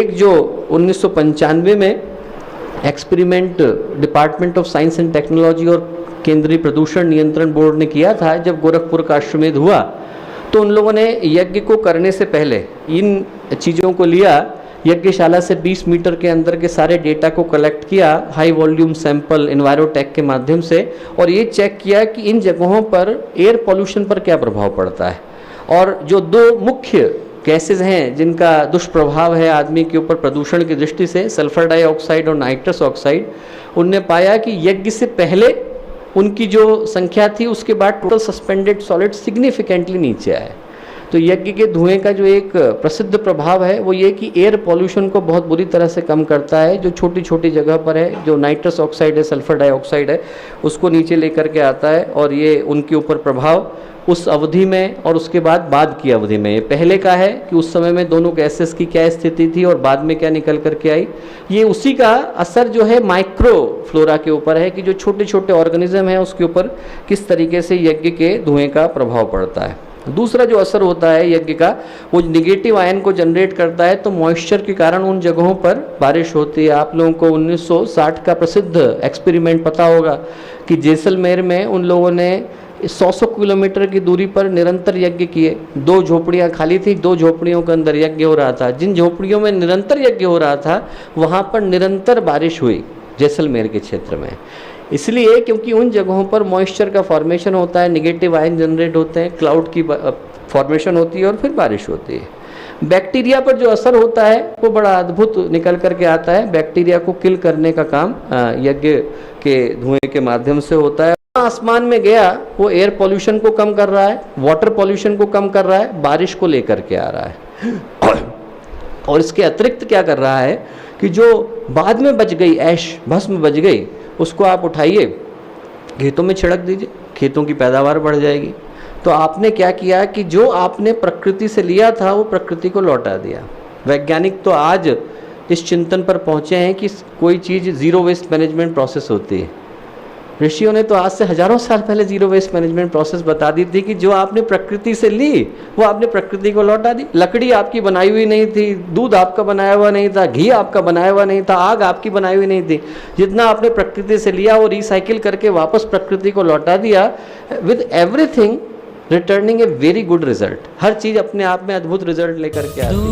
एक जो 1995 में experiment department of science and technology और केंद्रीय प्रदूषण नियंत्रण बोर्ड ने किया था, जब गोरखपुर का अश्वमेध हुआ, तो उन लोगों ने यज्ञ को करने से पहले इन चीज़ों को लिया, यज्ञशाला से 20 मीटर के अंदर के सारे डेटा को कलेक्ट किया हाई वॉल्यूम सैंपल एनवायरोटेक के माध्यम से, और ये चेक किया कि इन जगहों पर एयर पॉल्यूशन पर क्या प्रभाव पड़ता है। और जो दो मुख्य गैसेज हैं जिनका दुष्प्रभाव है आदमी के ऊपर प्रदूषण की दृष्टि से, सल्फर डाइऑक्साइड और नाइट्रस ऑक्साइड, उनने पाया कि यज्ञ से पहले उनकी जो संख्या थी उसके बाद टोटल सस्पेंडेड सॉलिड सिग्निफिकेंटली नीचे आए। तो यज्ञ के धुएं का जो एक प्रसिद्ध प्रभाव है वो ये कि एयर पॉल्यूशन को बहुत बुरी तरह से कम करता है, जो छोटी छोटी जगह पर है, जो नाइट्रस ऑक्साइड है, सल्फर डाइऑक्साइड है, उसको नीचे लेकर के आता है। और ये उनके ऊपर प्रभाव उस अवधि में और उसके बाद की अवधि में, ये पहले का है कि उस समय में दोनों गैसेस की क्या स्थिति थी और बाद में क्या निकल करके आई, ये उसी का असर जो है माइक्रो फ्लोरा के ऊपर है कि जो छोटे छोटे ऑर्गेनिज्म हैं उसके ऊपर किस तरीके से यज्ञ के धुएं का प्रभाव पड़ता है। दूसरा जो असर होता है यज्ञ का, वो निगेटिव आयन को जनरेट करता है, तो मॉइस्चर के कारण उन जगहों पर बारिश होती है। आप लोगों को 1960 का प्रसिद्ध एक्सपेरिमेंट पता होगा कि जैसलमेर में उन लोगों ने 100 किलोमीटर की दूरी पर निरंतर यज्ञ किए। 2 झोपड़ियाँ खाली थी, 2 झोपड़ियों के अंदर यज्ञ हो रहा था। जिन झोपड़ियों में निरंतर यज्ञ हो रहा था वहाँ पर निरंतर बारिश हुई जैसलमेर के क्षेत्र में, इसलिए क्योंकि उन जगहों पर मॉइस्चर का फॉर्मेशन होता है, नेगेटिव आयन जनरेट होते हैं, क्लाउड की फॉर्मेशन होती है और फिर बारिश होती है। बैक्टीरिया पर जो असर होता है वो बड़ा अद्भुत निकल करके आता है। बैक्टीरिया को किल करने का काम यज्ञ के धुएं के माध्यम से होता है। आसमान में गया वो एयर पॉल्यूशन को कम कर रहा है, वाटर पॉल्यूशन को कम कर रहा है, बारिश को लेकर के आ रहा है। और इसके अतिरिक्त क्या कर रहा है कि जो बाद में बच गई ऐश, भस्म बच गई, उसको आप उठाइए, खेतों में छिड़क दीजिए, खेतों की पैदावार बढ़ जाएगी। तो आपने क्या किया कि जो आपने प्रकृति से लिया था वो प्रकृति को लौटा दिया। वैज्ञानिक तो आज इस चिंतन पर पहुँचे हैं कि कोई चीज़ ज़ीरो वेस्ट मैनेजमेंट प्रोसेस होती है। ऋषियों ने तो आज से हजारों साल पहले ज़ीरो वेस्ट मैनेजमेंट प्रोसेस बता दी थी कि जो आपने प्रकृति से ली वो आपने प्रकृति को लौटा दी। लकड़ी आपकी बनाई हुई नहीं थी, दूध आपका बनाया हुआ नहीं था, घी आपका बनाया हुआ नहीं था, आग आपकी बनाई हुई नहीं थी। जितना आपने प्रकृति से लिया वो रिसाइकिल करके वापस प्रकृति को लौटा दिया, with everything returning a very good result. हर चीज़ अपने आप में अद्भुत रिजल्ट लेकर के आती है।